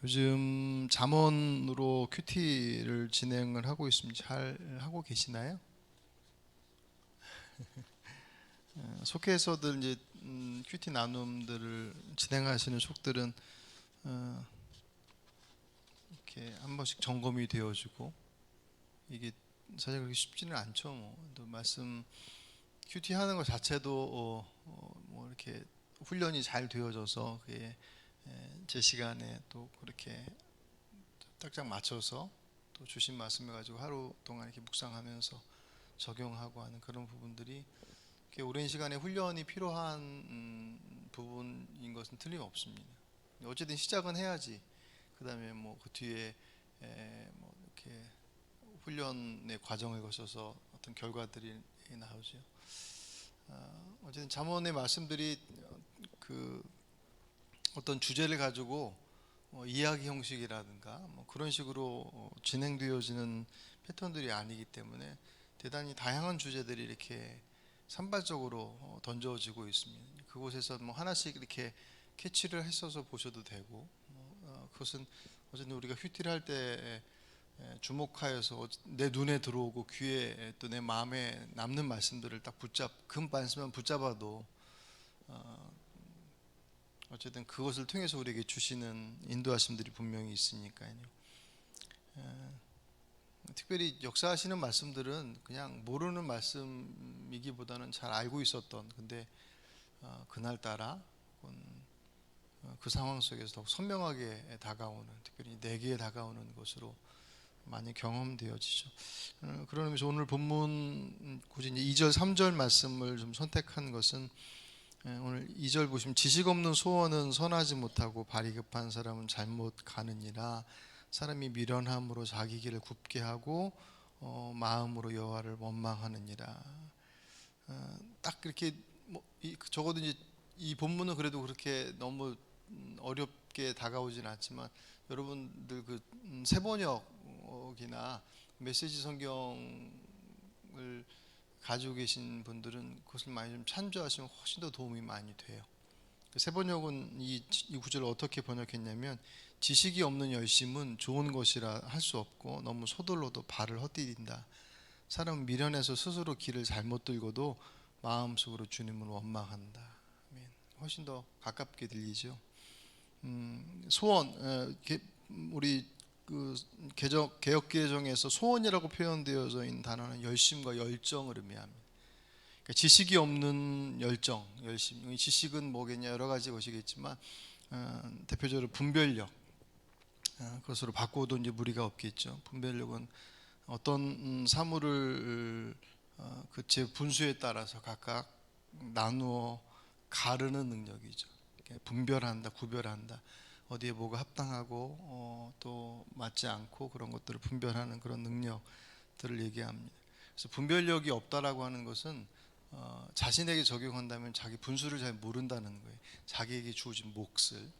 요즘 잠언으로 큐티를 진행을 하고 있습니다. 잘 하고 계시나요? 속해서들 이제 큐티 나눔들을 진행하시는 속들은 어, 이렇게 한 번씩 점검이 되어지고 이게 사실 그렇게 쉽지는 않죠. 또 말씀 큐티 하는 것 자체도 뭐 이렇게 훈련이 잘 되어져서 그게 제 시간에 또 그렇게 딱딱 맞춰서 또 주신 말씀해 가지고 하루 동안 이렇게 묵상하면서 적용하고 하는 그런 부분들이 꽤 오랜 시간의 훈련이 필요한 부분인 것은 틀림없습니다. 어쨌든 시작은 해야지. 그다음에 뭐 그 뒤에 뭐 이렇게 훈련의 과정을 거쳐서 어떤 결과들이 나오죠. 어쨌든 잠언의 말씀들이 그 어떤 주제를 가지고 이야기 형식이라든가 뭐 그런 식으로 진행되어지는 패턴들이 아니기 때문에 대단히 다양한 주제들이 이렇게 산발적으로 던져지고 있습니다. 그곳에서 뭐 하나씩 이렇게 캐치를 했어서 보셔도 되고 그것은 어쨌든 우리가 큐티를 할 때 주목하여서 내 눈에 들어오고 귀에 또 내 마음에 남는 말씀들을 딱 그 말씀만 붙잡아도 어쨌든 그것을 통해서 우리에게 주시는 인도하심들이 분명히 있으니까요. 특별히 역사하시는 말씀들은 그냥 모르는 말씀이기보다는 잘 알고 있었던, 근데 그날따라 그 상황 속에서 더욱 선명하게 다가오는, 특별히 내게 다가오는 것으로 많이 경험되어지죠. 그런 의미에서 오늘 본문 굳이 이제 2절 3절 말씀을 좀 선택한 것은 오늘 2절 보시면 지식 없는 소원은 선하지 못하고 발이 급한 사람은 잘못 가느니라. 사람이 미련함으로 자기 길을 굽게 하고 마음으로 여호와를 원망하느니라. 딱 그렇게 적어도 이제 이 본문은 그래도 그렇게 너무 어렵게 다가오진 않지만 여러분들 그 세번역이나 메시지 성경을 가지고 계신 분들은 그것을 많이 좀 참조하시면 훨씬 더 도움이 많이 돼요. 세번역은 이 구절을 어떻게 번역했냐면 지식이 없는 열심은 좋은 것이라 할 수 없고 너무 서둘러도 발을 헛디딘다. 사람은 미련해서 스스로 길을 잘못 들고도 마음속으로 주님을 원망한다. 훨씬 더 가깝게 들리죠. 소원, 우리 그 개혁개정에서 소원이라고 표현되어져 있는 단어는 열심과 열정을 의미합니다. 그러니까 지식이 없는 열심. 지식은 뭐겠냐 여러 가지 것이겠지만 대표적으로 분별력, 그것으로 바꿔도 이제 무리가 없겠죠. 분별력은 어떤 사물을 그 분수에 따라서 각각 나누어 가르는 능력이죠. 분별한다, 구별한다. 어디에 뭐가 합당하고 또 맞지 않고 그런 것들을 분별하는 그런 능력들을 얘기합니다. 그래서 분별력이 없다라고 하는 것은 자신에게 적용한다면 자기 분수를 잘 모른다는 거예요. 자기에게 주어진 몫을.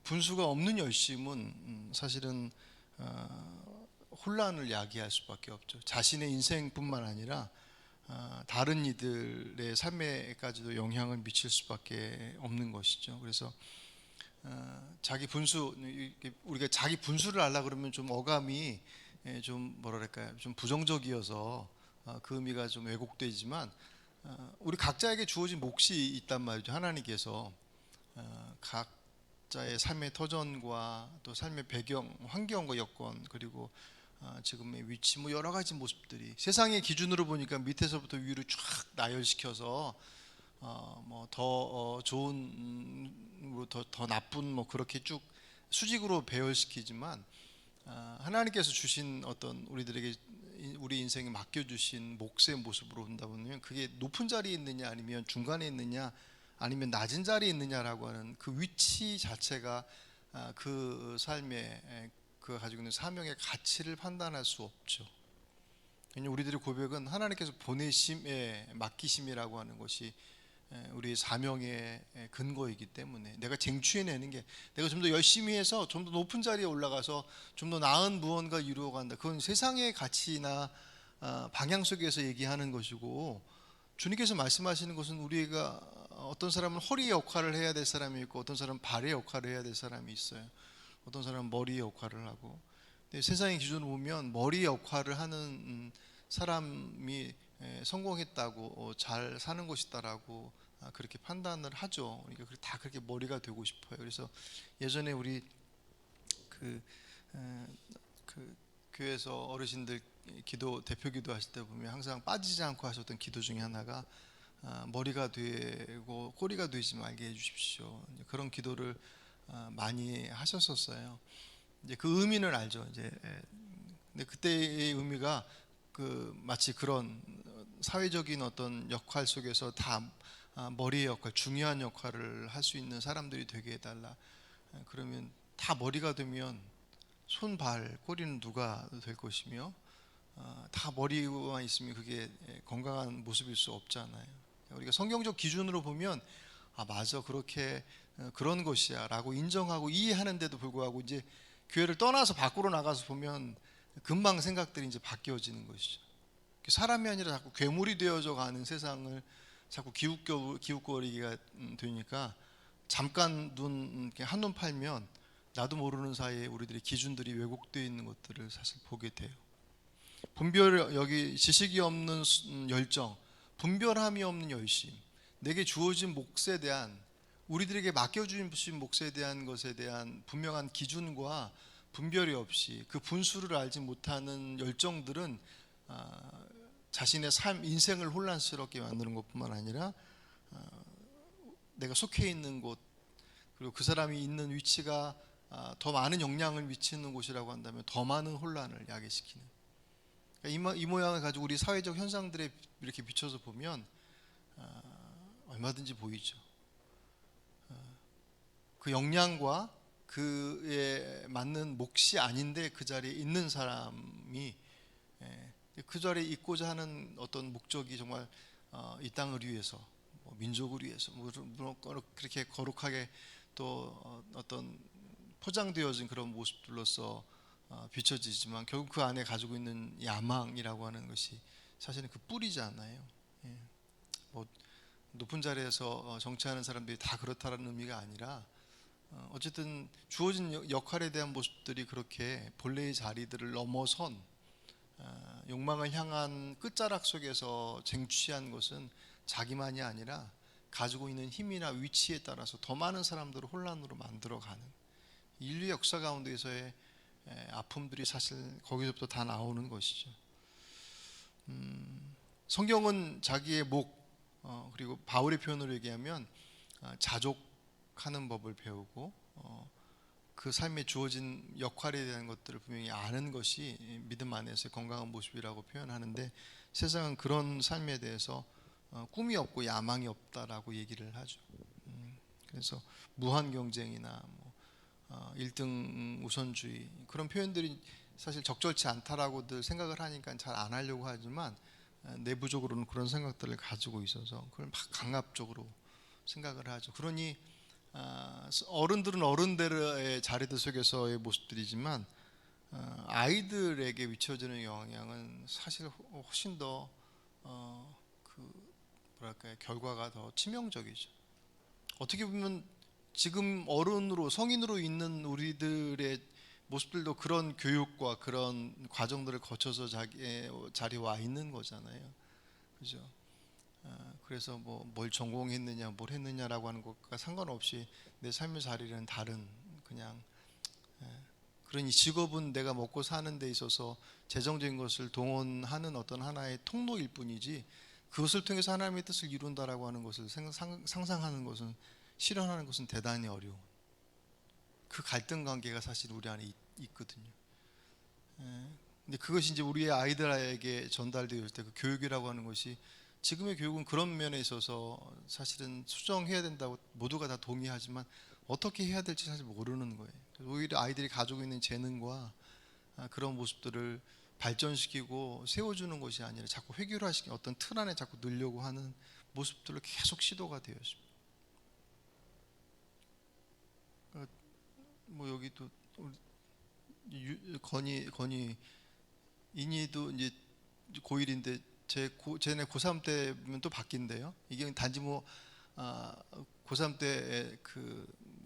분수가 없는 열심은 사실은 혼란을 야기할 수밖에 없죠. 자신의 인생뿐만 아니라 다른 이들의 삶에까지도 영향을 미칠 수밖에 없는 것이죠. 그래서 자기 분수, 우리가 자기 분수를 알라 그러면 좀 어감이 좀 뭐랄까요, 좀 부정적이어서 그 의미가 좀 왜곡되지만 우리 각자에게 주어진 몫이 있단 말이죠. 하나님께서 각자의 삶의 터전과 또 삶의 배경, 환경과 여건, 그리고 지금의 위치, 뭐 여러 가지 모습들이 세상의 기준으로 보니까 밑에서부터 위로 쫙 나열시켜서 뭐 더 좋은 더 나쁜 뭐 그렇게 쭉 수직으로 배열시키지만 하나님께서 주신 어떤 우리 인생에 맡겨주신 몫의 모습으로 본다 보면 그게 높은 자리에 있느냐 아니면 중간에 있느냐 아니면 낮은 자리에 있느냐라고 하는 그 위치 자체가 그 삶에 그 가지고 있는 사명의 가치를 판단할 수 없죠. 왜냐하면 우리들의 고백은 하나님께서 보내심에 맡기심이라고 하는 것이 우리의 사명의 근거이기 때문에 내가 쟁취해내는 게 내가 좀 더 열심히 해서 좀 더 높은 자리에 올라가서 좀 더 나은 무언가 이루어간다. 그건 세상의 가치나 방향 속에서 얘기하는 것이고 주님께서 말씀하시는 것은 우리가 어떤 사람은 허리의 역할을 해야 될 사람이 있고 어떤 사람은 발의 역할을 해야 될 사람이 있어요. 어떤 사람은 머리의 역할을 하고. 근데 세상의 기준으로 보면 머리 역할을 하는 사람이 성공했다고 잘 사는 것이다라고 그렇게 판단을 하죠. 그러니까 다 그렇게 머리가 되고 싶어요. 그래서 예전에 우리 그, 에, 그 교회에서 어르신들 기도 대표 기도 하실 때 보면 항상 빠지지 않고 하셨던 기도 중에 하나가 머리가 되고 꼬리가 되지 말게 해주십시오. 그런 기도를 많이 하셨었어요. 이제 그 의미는 알죠. 이제 근데 그때의 의미가 그 마치 그런 사회적인 어떤 역할 속에서 다 머리의 역할, 중요한 역할을 할 수 있는 사람들이 되게 해달라. 그러면 다 머리가 되면 손, 발, 꼬리는 누가 될 것이며 다 머리만 있으면 그게 건강한 모습일 수 없잖아요. 우리가 성경적 기준으로 보면 맞아 그렇게 그런 것이야 라고 인정하고 이해하는데도 불구하고 이제 교회를 떠나서 밖으로 나가서 보면 금방 생각들이 이제 바뀌어지는 것이죠. 사람이 아니라 자꾸 괴물이 되어져 가는 세상을 자꾸 기웃거리기가 되니까 잠깐 한눈 팔면 나도 모르는 사이에 우리들의 기준들이 왜곡되어 있는 것들을 사실 보게 돼요. 분별, 여기 지식이 없는 열정, 분별함이 없는 열심, 내게 주어진 몫에 대한, 우리들에게 맡겨주신 몫에 대한 것에 대한 분명한 기준과 분별이 없이 그 분수를 알지 못하는 열정들은 자신의 삶, 인생을 혼란스럽게 만드는 것뿐만 아니라 내가 속해 있는 곳, 그리고 그 사람이 있는 위치가 더 많은 영향을 미치는 곳이라고 한다면 더 많은 혼란을 야기시키는, 그러니까 이 모양을 가지고 우리 사회적 현상들에 이렇게 비춰서 보면 얼마든지 보이죠. 그 역량과 그에 맞는 몫이 아닌데 그 자리에 있는 사람이 그 자리에 있고자 하는 어떤 목적이 정말 이 땅을 위해서, 민족을 위해서, 그렇게 거룩하게 또 어떤 포장되어진 그런 모습들로서 비춰지지만 결국 그 안에 가지고 있는 야망이라고 하는 것이 사실은 그 뿌리잖아요. 뭐 높은 자리에서 정치하는 사람들이 다 그렇다는 의미가 아니라 어쨌든 주어진 역할에 대한 모습들이 그렇게 본래의 자리들을 넘어선 욕망을 향한 끝자락 속에서 쟁취한 것은 자기만이 아니라 가지고 있는 힘이나 위치에 따라서 더 많은 사람들을 혼란으로 만들어가는 인류 역사 가운데서의 아픔들이 사실 거기서부터 다 나오는 것이죠. 성경은 자기의 목, 그리고 바울의 표현으로 얘기하면 자족하는 법을 배우고 그 삶에 주어진 역할에 대한 것들을 분명히 아는 것이 믿음 안에서의 건강한 모습이라고 표현하는데, 세상은 그런 삶에 대해서 꿈이 없고 야망이 없다라고 얘기를 하죠. 그래서 무한 경쟁이나 1등 우선주의, 그런 표현들이 사실 적절치 않다라고들 생각을 하니까 잘 안 하려고 하지만 내부적으로는 그런 생각들을 가지고 있어서 그걸 막 강압적으로 생각을 하죠. 그러니 어른들은 어른들의 자리들 속에서의 모습들이지만 아이들에게 비춰지는 영향은 사실 훨씬 더 뭐랄까요, 결과가 더 치명적이죠. 어떻게 보면 지금 어른으로 성인으로 있는 우리들의 모습들도 그런 교육과 그런 과정들을 거쳐서 자기의 자리에 와 있는 거잖아요. 그죠? 그래서 뭘 전공했느냐, 뭘 했느냐라고 하는 것과 상관없이 내 삶의 자리는 다른, 그냥 그러니 직업은 내가 먹고 사는 데 있어서 재정적인 것을 동원하는 어떤 하나의 통로일 뿐이지 그것을 통해서 하나님의 뜻을 이룬다라고 하는 것을 상상하는 것은, 실현하는 것은 대단히 어려운 그 갈등 관계가 사실 우리 안에 있거든요. 근데 그것이 이제 우리의 아이들에게 전달되어 때 그 교육이라고 하는 것이, 지금의 교육은 그런 면에 있어서 사실은 수정해야 된다고 모두가 다 동의하지만 어떻게 해야 될지 사실 모르는 거예요. 오히려 아이들이 가지고 있는 재능과 그런 모습들을 발전시키고 세워주는 것이 아니라 자꾸 획일화시키는 어떤 틀 안에 자꾸 넣으려고 하는 모습들로 계속 시도가 되어 있습니다. 여기도 건이 인이도 이제 고1인데 쟤네 고3 때면 또 바뀐대요. 이게 단지 고3 때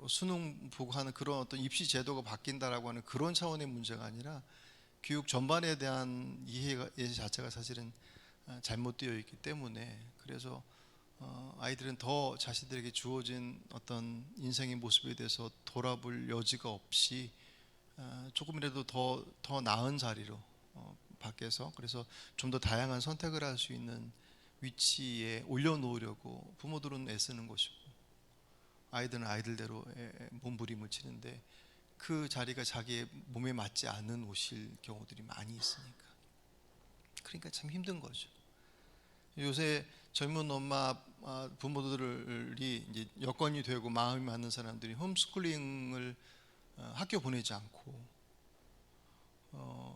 뭐 수능 보고 하는 그런 어떤 입시 제도가 바뀐다라고 하는 그런 차원의 문제가 아니라 교육 전반에 대한 이해 자체가 사실은 잘못되어 있기 때문에, 그래서 아이들은 더 자신들에게 주어진 어떤 인생의 모습에 대해서 돌아볼 여지가 없이 조금이라도 더 나은 자리로 밖에서, 그래서 좀 더 다양한 선택을 할 수 있는 위치에 올려놓으려고 부모들은 애쓰는 것이고, 아이들은 아이들대로 몸부림을 치는데 그 자리가 자기의 몸에 맞지 않는 옷일 경우들이 많이 있으니까, 그러니까 참 힘든 거죠. 요새 젊은 엄마 부모들이 이제 여건이 되고 마음이 맞는 사람들이 홈스쿨링을 학교 보내지 않고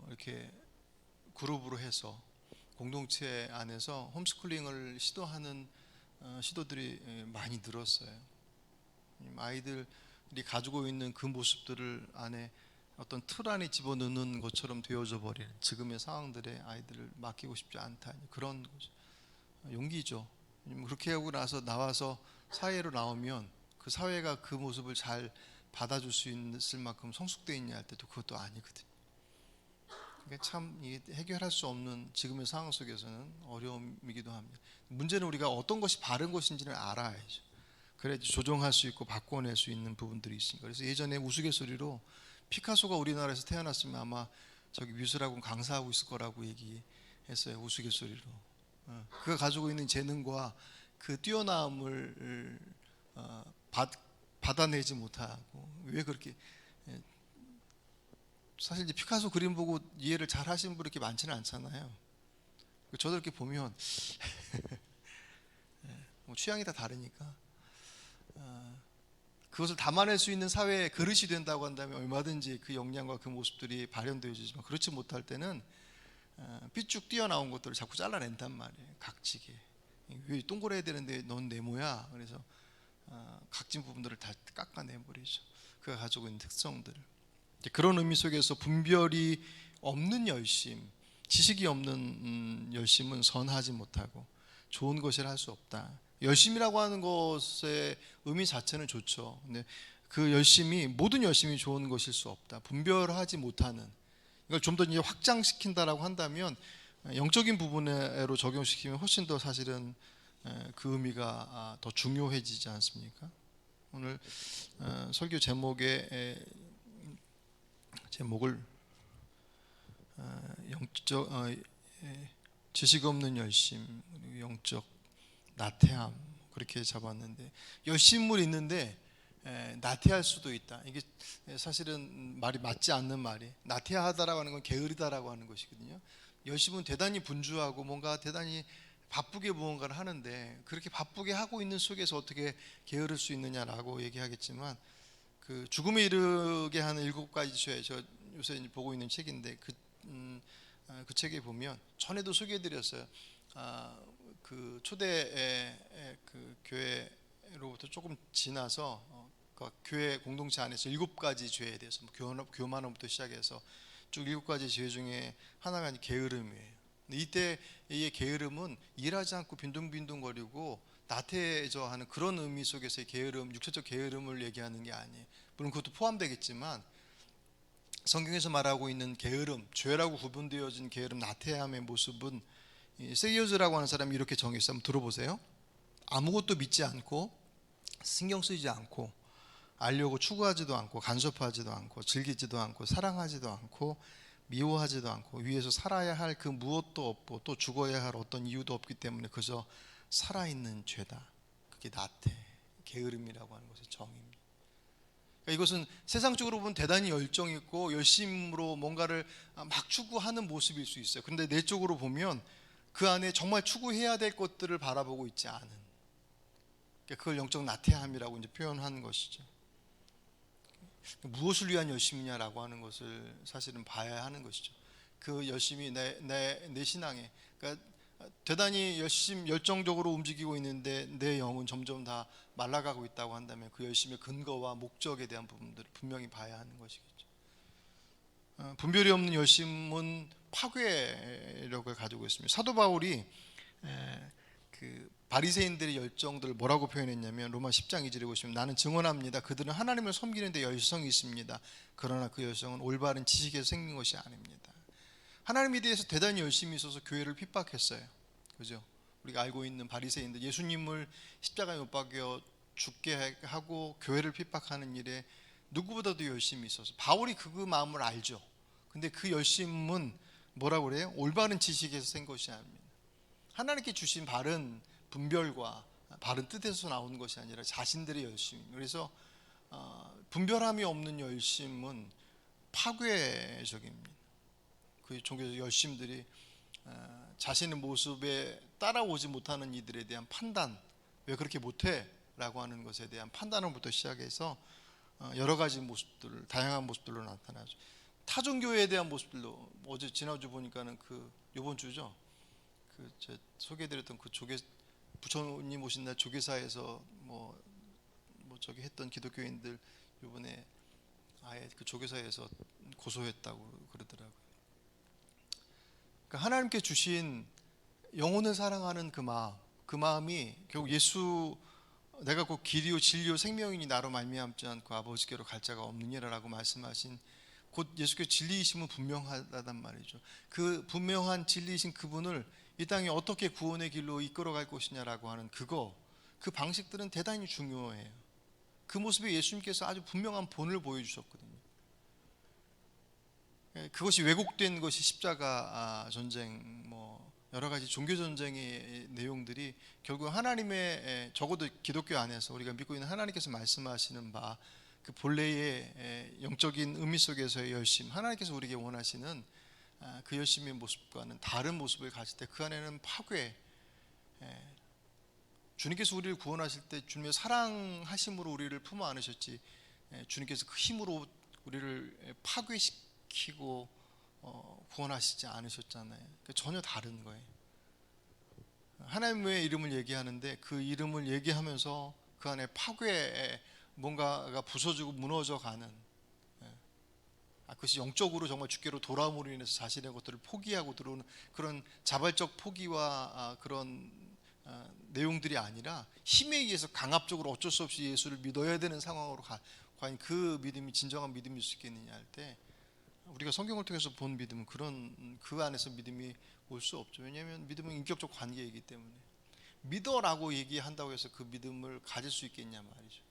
이렇게 그룹으로 해서 공동체 안에서 홈스쿨링을 시도하는 시도들이 많이 늘었어요. 아이들이 가지고 있는 그 모습들을 안에 어떤 틀 안에 집어넣는 것처럼 되어져 버리는 지금의 상황들에 아이들을 맡기고 싶지 않다, 그런 거죠. 용기죠. 그렇게 하고 나와서 사회로 나오면 그 사회가 그 모습을 잘 받아줄 수 있을 만큼 성숙되어 있냐 할 때도 그것도 아니거든요. 그러니까 참 해결할 수 없는 지금의 상황 속에서는 어려움이기도 합니다. 문제는 우리가 어떤 것이 바른 것인지를 알아야죠. 그래야지 조정할 수 있고 바꿔낼 수 있는 부분들이 있으니까. 그래서 예전에 우스갯소리로 피카소가 우리나라에서 태어났으면 아마 저기 미술학원 강사하고 있을 거라고 얘기했어요. 우스갯소리로. 그가 가지고 있는 재능과 그 뛰어남을 받아내지 못하고, 왜 그렇게, 사실 이제 피카소 그림 보고 이해를 잘 하시는 분이 그렇게 많지는 않잖아요. 저도 이렇게 보면 뭐 취향이 다 다르니까 그것을 담아낼 수 있는 사회의 그릇이 된다고 한다면 얼마든지 그 역량과 그 모습들이 발현되어지지만, 그렇지 못할 때는 삐쭉 뛰어나온 것들을 자꾸 잘라낸단 말이에요. 각지게. 왜 동그래야 되는데 넌 네모야. 그래서 각진 부분들을 다 깎아내버리죠. 그가 가지고 있는 특성들을. 그런 의미 속에서 분별이 없는 열심, 지식이 없는 열심은 선하지 못하고 좋은 것이라 할 수 없다. 열심이라고 하는 것의 의미 자체는 좋죠. 근데 그 열심이, 모든 열심이 좋은 것일 수 없다. 분별하지 못하는, 이걸 좀 더 이제 확장시킨다라고 한다면, 영적인 부분으로 적용시키면 훨씬 더 사실은 그 의미가 더 중요해지지 않습니까? 오늘 설교 제목을 영적 지식 없는 열심, 영적 나태함, 그렇게 잡았는데, 열심을 있는데 나태할 수도 있다. 이게 사실은 말이 맞지 않는 말이, 나태하다라고 하는 건 게으르다라고 하는 것이거든요. 열심은 대단히 분주하고 뭔가 대단히 바쁘게 무언가를 하는데, 그렇게 바쁘게 하고 있는 속에서 어떻게 게으를 수 있느냐라고 얘기하겠지만, 그 죽음에 이르게 하는 7가지 죄, 저 요새 보고 있는 책인데 그 책에 보면, 전에도 소개해드렸어요. 그 초대 그 교회로부터 조금 지나서 그 교회 공동체 안에서 7가지 죄에 대해서 교만함부터 시작해서 쭉 7가지 죄 중에 하나가 게으름이에요. 이때 이 게으름은 일하지 않고 빈둥빈둥거리고 나태해져 하는 그런 의미 속에서의 게으름, 육체적 게으름을 얘기하는 게 아니에요. 물론 그것도 포함되겠지만, 성경에서 말하고 있는 게으름, 죄라고 구분되어진 게으름, 나태함의 모습은, 세이어즈라고 하는 사람이 이렇게 정의했어요. 한번 들어보세요. 아무것도 믿지 않고, 신경 쓰지 않고, 알려고 추구하지도 않고, 간섭하지도 않고, 즐기지도 않고, 사랑하지도 않고, 미워하지도 않고, 위에서 살아야 할 그 무엇도 없고 또 죽어야 할 어떤 이유도 없기 때문에 그저 살아있는 죄다. 그게 나태, 게으름이라고 하는 것의 정의입니다. 그러니까 이것은 세상적으로 보면 대단히 열정 있고 열심으로 뭔가를 막 추구하는 모습일 수 있어요. 그런데 내적으로 보면 그 안에 정말 추구해야 될 것들을 바라보고 있지 않은, 그러니까 그걸 영적 나태함이라고 이제 표현한 것이죠. 무엇을 위한 열심이냐라고 하는 것을 사실은 봐야 하는 것이죠. 그 열심이 내 신앙에, 그러니까 대단히 열정적으로 움직이고 있는데 내 영은 점점 다 말라가고 있다고 한다면, 그 열심의 근거와 목적에 대한 부분들을 분명히 봐야 하는 것이겠죠. 분별이 없는 열심은 파괴력을 가지고 있습니다. 사도 바울이 그 바리새인들의 열정들을 뭐라고 표현했냐면 로마 10장 2절에 보시면 나는 증언합니다. 그들은 하나님을 섬기는 데 열성이 있습니다. 그러나 그 열성은 올바른 지식에서 생긴 것이 아닙니다. 하나님에 대해서 대단히 열심히 있어서 교회를 핍박했어요. 그죠? 우리가 알고 있는 바리새인들, 예수님을 십자가에 못 박여 죽게 하고 교회를 핍박하는 일에 누구보다도 열심히 있어서 바울이 그 마음을 알죠. 근데 그 열심은 뭐라고 그래요? 올바른 지식에서 생 것이 아닙니다. 하나님께 주신 바른 분별과 바른 뜻에서 나오는 것이 아니라 자신들의 열심. 그래서 분별함이 없는 열심은 파괴적입니다. 그 종교적 열심들이 자신의 모습에 따라오지 못하는 이들에 대한 판단, 왜 그렇게 못해? 라고 하는 것에 대한 판단으로부터 시작해서 여러 가지 모습들, 다양한 모습들로 나타나죠. 타종교회에 대한 모습들도 어제 지난주 보니까는 그 이번 주죠. 그 제가 소개해드렸던 그 조계 부처님 오신 날 조계사에서 뭐 저기 했던 기독교인들 이번에 아예 그 조계사에서 고소했다고 그러더라고요. 그러니까 하나님께 주신 영혼을 사랑하는 그 마음이 결국 예수 내가 곧 길이요 진리요 생명이니 나로 말미암지 않고 아버지께로 갈 자가 없느니라라고 말씀하신 곧 예수께서 진리이심은 분명하다단 말이죠. 그 분명한 진리이신 그분을 이 땅에 어떻게 구원의 길로 이끌어갈 것이냐라고 하는 그 방식들은 대단히 중요해요. 그 모습에 예수님께서 아주 분명한 본을 보여주셨거든요. 그것이 왜곡된 것이 십자가 전쟁, 뭐 여러 가지 종교 전쟁의 내용들이 결국 하나님의 적어도 기독교 안에서 우리가 믿고 있는 하나님께서 말씀하시는 바 그 본래의 영적인 의미 속에서의 열심, 하나님께서 우리에게 원하시는 그 열심의 모습과는 다른 모습을 가질 때 그 안에는 파괴, 주님께서 우리를 구원하실 때 주님의 사랑하심으로 우리를 품어 안으셨지 주님께서 그 힘으로 우리를 파괴시키고 구원하시지 않으셨잖아요. 그러니까 전혀 다른 거예요. 하나님의 이름을 얘기하는데 그 이름을 얘기하면서 그 안에 파괴, 뭔가가 부서지고 무너져 가는, 그것이 영적으로 정말 주께로 돌아옴으로 인해서 자신의 것들을 포기하고 들어오는 그런 자발적 포기와 그런 내용들이 아니라 힘에 의해서 강압적으로 어쩔 수 없이 예수를 믿어야 되는 상황으로 과연 그 믿음이 진정한 믿음일 수 있겠느냐 할 때 우리가 성경을 통해서 본 믿음은 그런 그 안에서 믿음이 올 수 없죠. 왜냐하면 믿음은 인격적 관계이기 때문에 믿어라고 얘기한다고 해서 그 믿음을 가질 수 있겠냐 말이죠.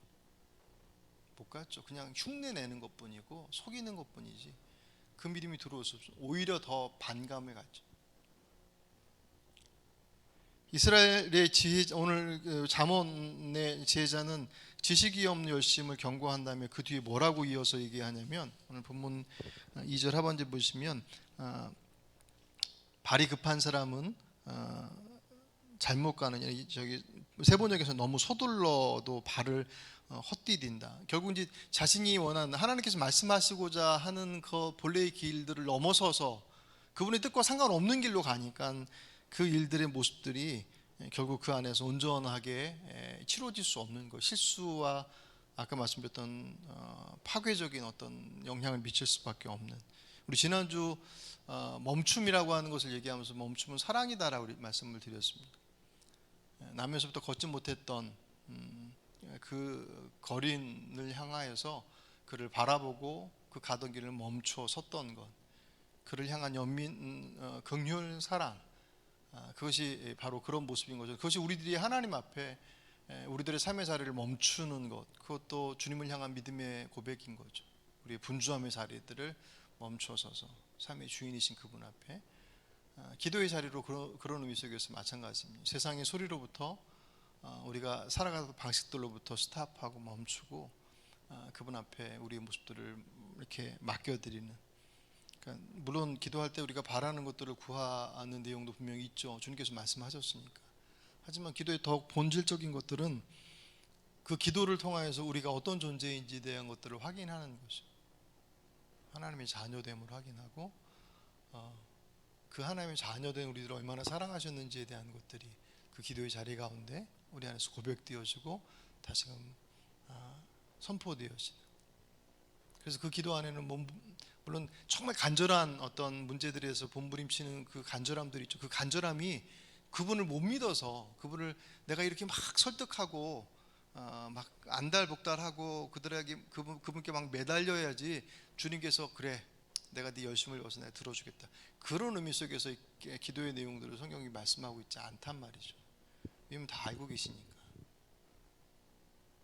못 갖죠. 그냥 흉내 내는 것뿐이고 속이는 것뿐이지 그 믿음이 들어올 수 없죠. 오히려 더 반감을 갖죠. 이스라엘의 오늘 잠언의 지혜자는 지식이 없는 열심을 경고한 다음에 그 뒤에 뭐라고 이어서 얘기하냐면 오늘 본문 2절 하반절 보시면 발이 급한 사람은 잘못 가느냐, 저기 세번역에서 너무 서둘러도 발을 헛디딘다. 결국 이제 자신이 원하는 하나님께서 말씀하시고자 하는 그 본래의 길들을 넘어서서 그분의 뜻과 상관없는 길로 가니까 그 일들의 모습들이 결국 그 안에서 온전하게 치러질 수 없는 것, 실수와 아까 말씀드렸던 파괴적인 어떤 영향을 미칠 수밖에 없는. 우리 지난주 멈춤이라고 하는 것을 얘기하면서 멈춤은 사랑이다라고 말씀을 드렸습니다. 나면서부터 걷지 못했던 그 거린을 향하여서 그를 바라보고 그 가던 길을 멈춰 섰던 것, 그를 향한 연민 긍휼 사랑, 그것이 바로 그런 모습인 거죠. 그것이 우리들이 하나님 앞에 우리들의 삶의 자리를 멈추는 것, 그것도 주님을 향한 믿음의 고백인 거죠. 우리의 분주함의 자리들을 멈춰서서 삶의 주인이신 그분 앞에 기도의 자리로 그런 의미 속에서 마찬가지입니다. 세상의 소리로부터 우리가 살아가는 방식들로부터 스탑하고 멈추고 그분 앞에 우리의 모습들을 이렇게 맡겨드리는. 그러니까 물론 기도할 때 우리가 바라는 것들을 구하는 내용도 분명히 있죠. 주님께서 말씀하셨으니까. 하지만 기도의 더욱 본질적인 것들은 그 기도를 통하여서 우리가 어떤 존재인지에 대한 것들을 확인하는 것이죠. 하나님의 자녀됨을 확인하고 그 하나님의 자녀된 우리들을 얼마나 사랑하셨는지에 대한 것들이 그 기도의 자리 가운데 우리 안에서 고백되어지고 다시금 선포되어지는. 그래서 그 기도 안에는 물론 정말 간절한 어떤 문제들에서 몸부림치는 그 간절함들이 있죠. 그 간절함이 그분을 못 믿어서 그분을 내가 이렇게 막 설득하고 막 안달복달하고 그분께 막 매달려야지 주님께서 그래 내가 네 열심을 위해서 내가 들어주겠다, 그런 의미 속에서 기도의 내용들을 성경이 말씀하고 있지 않단 말이죠. 이미 다 알고 계시니까.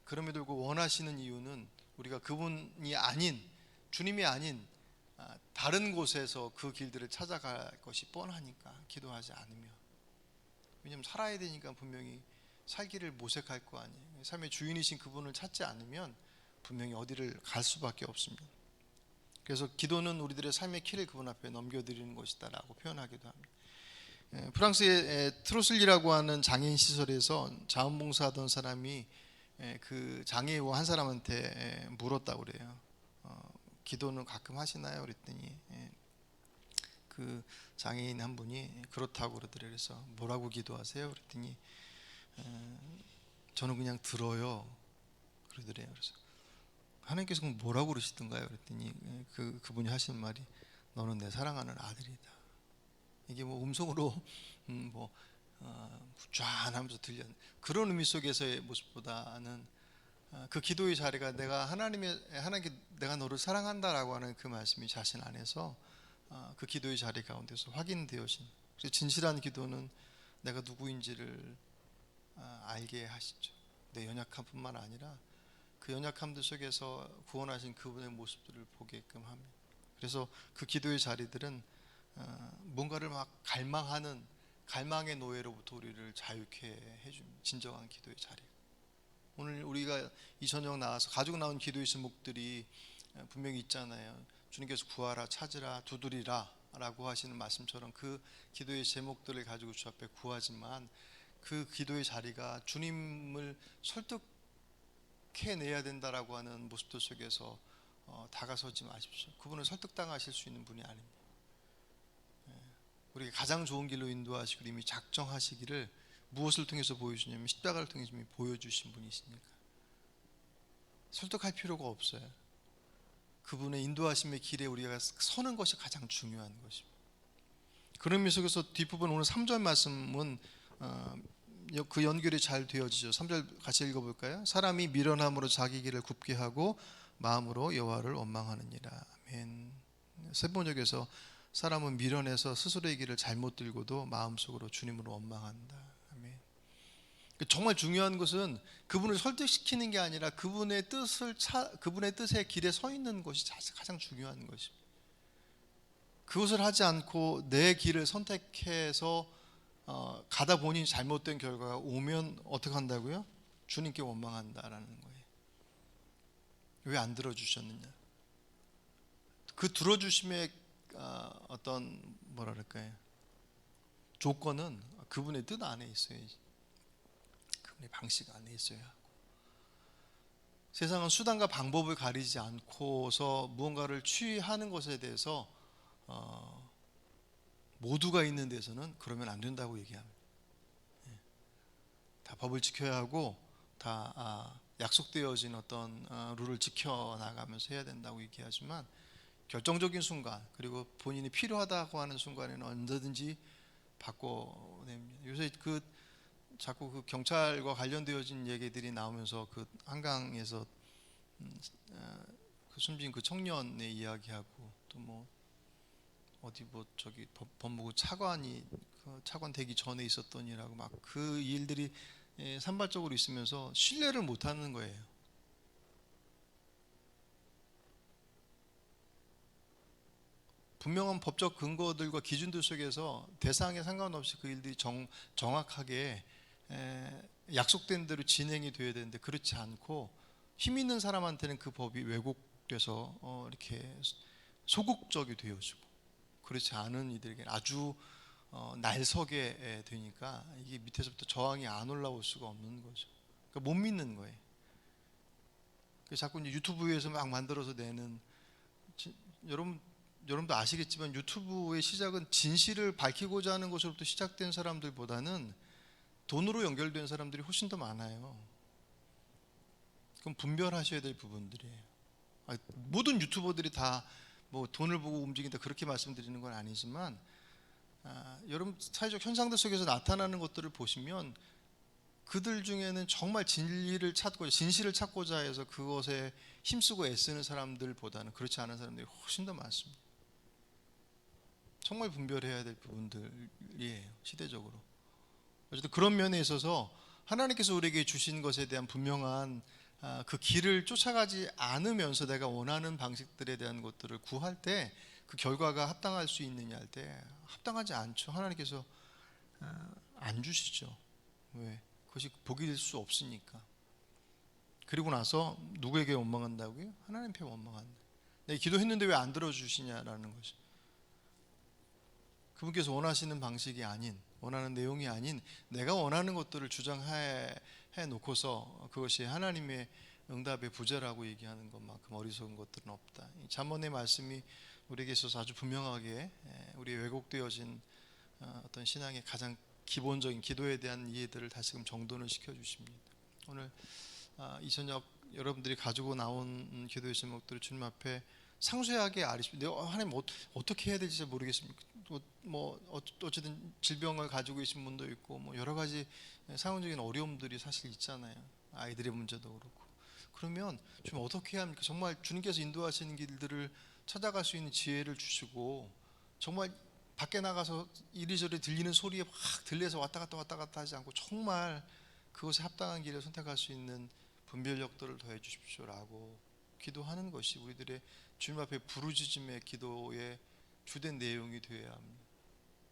그럼에도 불구하고 원하시는 이유는 우리가 그분이 아닌, 주님이 아닌 다른 곳에서 그 길들을 찾아갈 것이 뻔하니까 기도하지 않으면. 왜냐하면 살아야 되니까 분명히 살기를 모색할 거 아니에요. 삶의 주인이신 그분을 찾지 않으면 분명히 어디를 갈 수밖에 없습니다. 그래서 기도는 우리들의 삶의 키를 그분 앞에 넘겨드리는 것이다 라고 표현하기도 합니다. 프랑스의 트로슬리라고 하는 장애인 시설에서 자원봉사하던 사람이 그 장애우 한 사람한테 물었다고 그래요. 기도는 가끔 하시나요? 그랬더니 그 장애인 한 분이 그렇다고 그러더래요. 그래서 뭐라고 기도하세요? 그랬더니 저는 그냥 들어요 그러더래요. 그래서 하나님께서 뭐라고 그러시던가요? 그랬더니 그분이 하시는 말이 너는 내 사랑하는 아들이다. 이게 뭐 음성으로 뭐 쫙하면서 들려 그런 의미 속에서의 모습보다는 그 기도의 자리가 하나님께 내가 너를 사랑한다라고 하는 그 말씀이 자신 안에서 그 기도의 자리 가운데서 확인되어진, 진실한 기도는 내가 누구인지를 알게 하시죠. 내 연약함뿐만 아니라 그 연약함들 속에서 구원하신 그분의 모습들을 보게끔 합니다. 그래서 그 기도의 자리들은 뭔가를 막 갈망하는 갈망의 노예로부터 우리를 자유케 해줍니다. 진정한 기도의 자리. 오늘 우리가 이 저녁 나와서 가지고 나온 기도의 제목들이 분명히 있잖아요. 주님께서 구하라, 찾으라, 두드리라 라고 하시는 말씀처럼 그 기도의 제목들을 가지고 주 앞에 구하지만 그 기도의 자리가 주님을 설득해내야 된다라고 하는 모습들 속에서 다가서지 마십시오. 그분을 설득당하실 수 있는 분이 아닙니다. 우리가 가장 좋은 길로 인도하시고 이미 작정하시기를 무엇을 통해서 보여주냐면 십자가를 통해서 이미 보여주신 분이시니까 설득할 필요가 없어요. 그분의 인도하심의 길에 우리가 서는 것이 가장 중요한 것입니다. 그런 의미 속에서 뒷부분 오늘 3절 말씀은 그 연결이 잘 되어지죠. 3절 같이 읽어볼까요? 사람이 미련함으로 자기 길을 굽게 하고 마음으로 여호와를 원망하느니라. 아멘. 세번역에서 사람은 미련해서 스스로의 길을 잘못 들고도 마음속으로 주님을 원망한다. 아멘. 정말 중요한 것은 그분을 설득시키는 게 아니라 그분의 뜻의 길에 서 있는 것이 가장 중요한 것입니다. 그것을 하지 않고 내 길을 선택해서 가다 보니 잘못된 결과가 오면 어떻게 한다고요? 주님께 원망한다라는 거예요. 왜 안 들어주셨느냐? 그 들어주심의 어떤 뭐랄까요? 조건은 그분의 뜻 안에 있어야지. 그분의 방식 안에 있어야 하고. 세상은 수단과 방법을 가리지 않고서 무언가를 취하는 것에 대해서 모두가 있는 데서는 그러면 안 된다고 얘기합니다. 다 법을 지켜야 하고 다 약속되어진 어떤 룰을 지켜나가면서 해야 된다고 얘기하지만 결정적인 순간 그리고 본인이 필요하다고 하는 순간에는 언제든지 바꿔냅니다. 요새 자꾸 그 경찰과 관련되어진 얘기들이 나오면서 그 한강에서 그 숨진 그 청년의 이야기하고 또 뭐 어디 뭐 저기 법무부 차관이 그 차관 되기 전에 있었던 일하고 막 그 일들이 산발적으로 있으면서 신뢰를 못하는 거예요. 분명한 법적 근거들과 기준들 속에서 대상에 상관없이 그 일들이 정확하게 약속된 대로 진행이 돼야 되는데 그렇지 않고 힘 있는 사람한테는 그 법이 왜곡돼서 이렇게 소극적이 되어지고 그렇지 않은 이들에게 아주 날서게 되니까 이게 밑에서부터 저항이 안 올라올 수가 없는 거죠. 그러니까 못 믿는 거예요. 자꾸 이제 유튜브에서 막 만들어서 내는 여러분도 아시겠지만 유튜브의 시작은 진실을 밝히고자 하는 것으로부터 시작된 사람들보다는 돈으로 연결된 사람들이 훨씬 더 많아요. 그럼 분별하셔야 될 부분들이에요. 모든 유튜버들이 다 뭐 돈을 보고 움직인다 그렇게 말씀드리는 건 아니지만 여러분 사회적 현상들 속에서 나타나는 것들을 보시면 그들 중에는 정말 진리를 찾고 진실을 찾고자 해서 그것에 힘쓰고 애쓰는 사람들보다는 그렇지 않은 사람들이 훨씬 더 많습니다. 정말 분별해야 될 부분들이에요, 시대적으로. 어쨌든 그런 면에 있어서 하나님께서 우리에게 주신 것에 대한 분명한 그 길을 쫓아가지 않으면서 내가 원하는 방식들에 대한 것들을 구할 때 그 결과가 합당할 수 있느냐 할 때 합당하지 않죠. 하나님께서 안 주시죠. 왜? 그것이 복이 될 수 없으니까. 그리고 나서 누구에게 원망한다고요? 하나님께 원망한다. 내가 기도했는데 왜 안 들어주시냐라는 것이. 그분께서 원하시는 방식이 아닌, 원하는 내용이 아닌 내가 원하는 것들을 주장해 놓고서 그것이 하나님의 응답의 부재라고 얘기하는 것만큼 어리석은 것들은 없다. 이 잠언의 말씀이 우리에게 있어서 아주 분명하게 우리의 왜곡되어진 어떤 신앙의 가장 기본적인 기도에 대한 이해들을 다시금 정돈을 시켜주십니다. 오늘 이 저녁 여러분들이 가지고 나온 기도의 제목들을 주님 앞에 상세하게 아리십시오. 하나님 어떻게 해야 될지 잘 모르겠습니다. 어쨌든 질병을 가지고 계신 분도 있고 뭐 여러 가지 상황적인 어려움들이 사실 있잖아요. 아이들의 문제도 그렇고. 그러면 좀 어떻게 해야 합니까? 정말 주님께서 인도하시는 길들을 찾아갈 수 있는 지혜를 주시고 정말 밖에 나가서 이리저리 들리는 소리에 확 들려서 왔다 갔다 하지 않고 정말 그것에 합당한 길을 선택할 수 있는 분별력들을 더해 주십시오라고 기도하는 것이 우리들의 주님 앞에 부르짖음의 기도의 주된 내용이 되어야 합니다.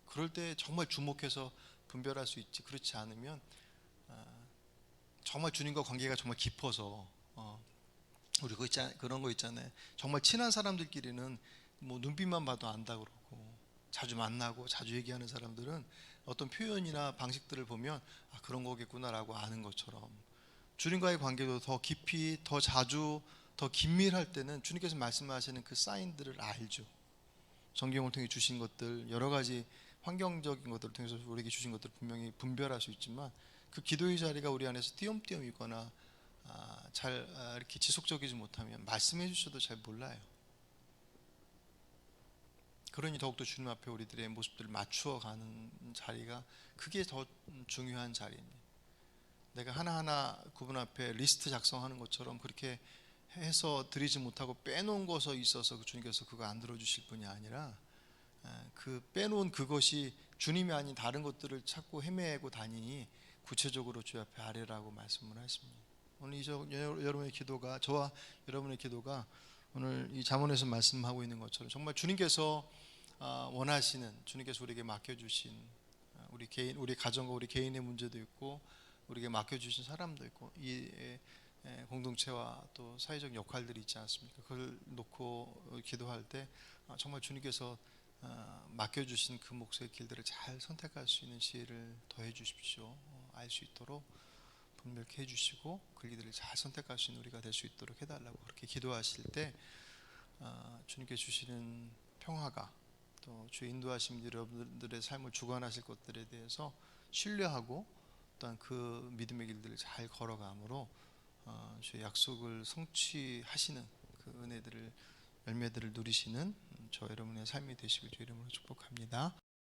그럴 때 정말 주목해서 분별할 수 있지. 그렇지 않으면 정말 주님과 관계가 정말 깊어서 우리 그런 거 있잖아요. 정말 친한 사람들끼리는 뭐 눈빛만 봐도 안다 그러고 자주 만나고 자주 얘기하는 사람들은 어떤 표현이나 방식들을 보면 그런 거겠구나라고 아는 것처럼 주님과의 관계도 더 깊이 더 자주 더 긴밀할 때는 주님께서 말씀하시는 그 사인들을 알죠. 성경을 통해 주신 것들 여러 가지 환경적인 것들을 통해서 우리에게 주신 것들을 분명히 분별할 수 있지만 그 기도의 자리가 우리 안에서 띄엄띄엄 있거나 잘 이렇게 지속적이지 못하면 말씀해 주셔도 잘 몰라요. 그러니 더욱더 주님 앞에 우리들의 모습들을 맞추어 가는 자리가 그게 더 중요한 자리입니다. 내가 하나하나 그분 앞에 리스트 작성하는 것처럼 그렇게 해서 드리지 못하고 빼놓은 것에 있어서 주님께서 그거 안 들어주실 분이 아니라 그 빼놓은 그것이 주님이 아닌 다른 것들을 찾고 헤매고 다니니 구체적으로 주 앞에 아뢰라고 말씀을 하십니다. 오늘 여러분의 기도가 저와 여러분의 기도가 오늘 이 잠언에서 말씀하고 있는 것처럼 정말 주님께서 원하시는 주님께서 우리에게 맡겨주신 우리 개인 우리 가정과 우리 개인의 문제도 있고 우리에게 맡겨주신 사람도 있고 이 공동체와 또 사회적 역할들이 있지 않습니까? 그걸 놓고 기도할 때 정말 주님께서 맡겨주신 그 몫의 길들을 잘 선택할 수 있는 지혜를 더해 주십시오. 알 수 있도록 분별케 해주시고 그 길들을 잘 선택할 수 있는 우리가 될 수 있도록 해달라고 그렇게 기도하실 때 주님께 주시는 평화가 또 주의 인도하심 여러분들의 삶을 주관하실 것들에 대해서 신뢰하고 또한 그 믿음의 길들을 잘 걸어가므로 주의 약속을 성취하시는 그 은혜들을 열매들을 누리시는 저 여러분의 삶이 되시길 주의 이름으로 축복합니다.